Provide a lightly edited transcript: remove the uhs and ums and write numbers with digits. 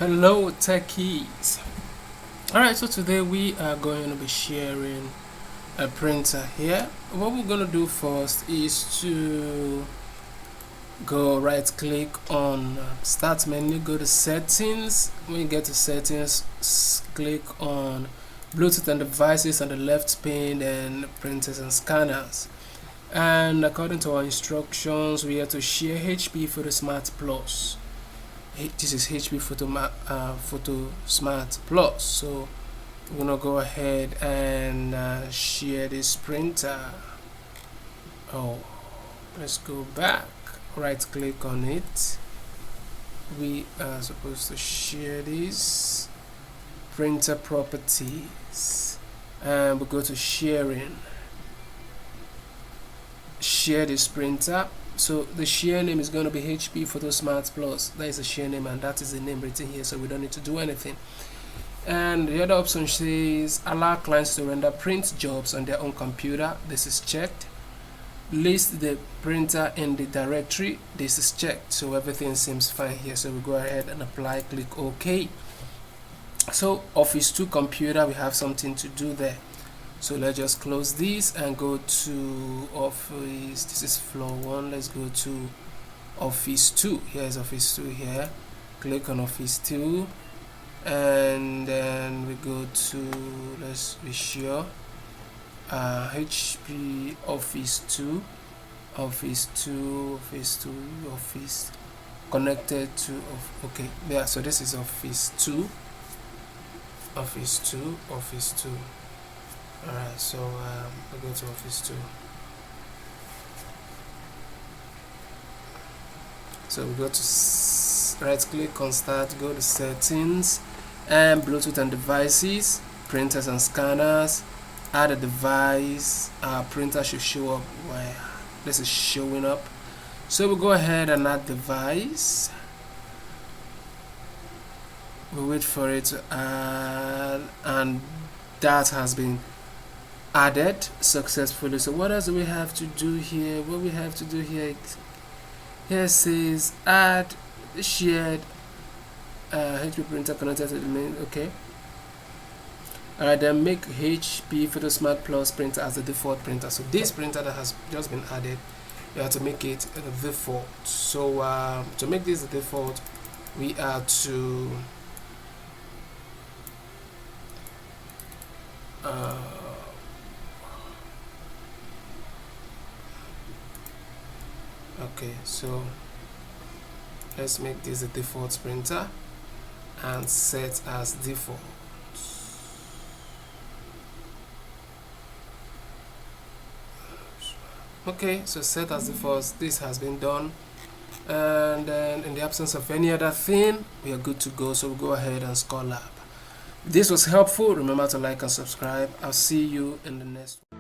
Hello techies. Alright, so today we are going to be sharing a printer here. What we're going to do first is to go right click on start menu, go to settings. When you get to settings, click on Bluetooth and devices on the left pane, and printers and scanners. And according to our instructions, we have to share HP Photo Smart Plus. This is HP Photo Smart Plus. So we're gonna go ahead and share this printer. Let's go back, right click on it. We are supposed to share this printer properties, and we go to sharing, share this printer. So the share name is going to be HP Photo Smart Plus. That is the share name, and that is the name written here, so we don't need to do anything. And the other option says allow clients to render print jobs on their own computer. This is checked. List the printer in the directory. This is checked. So everything seems fine here, so we go ahead and apply, click OK. So Office 2 computer, we have something to do there. So let's just close this and go to Office. This is floor 1. Let's go to Office 2. Here's Office 2 here. Click on Office 2, and then we go to, let's be sure, HP Office 2, Office 2, Office 2, Office connected to, okay, yeah, so this is Office 2, Office 2, Office 2. Alright, so we go to Office 2. So we go to right click on start, go to settings, and Bluetooth and devices, printers and scanners, add a device. Our printer should show up where this is showing up. So we'll go ahead and add device. We wait for it to add, and that has been added successfully. So what else do we have to do here? What we have to do here says add shared HP printer connected to the main. Okay, alright, then make HP Photo Smart Plus printer as the default printer. So this printer that has just been added, you have to make it the default. So to make this the default, we are to okay, so let's make this a default printer and set as default. Okay, so set as default. This has been done, and then in the absence of any other thing, we are good to go. So we'll go ahead and score lab. If this was helpful, remember to like and subscribe. I'll see you in the next one.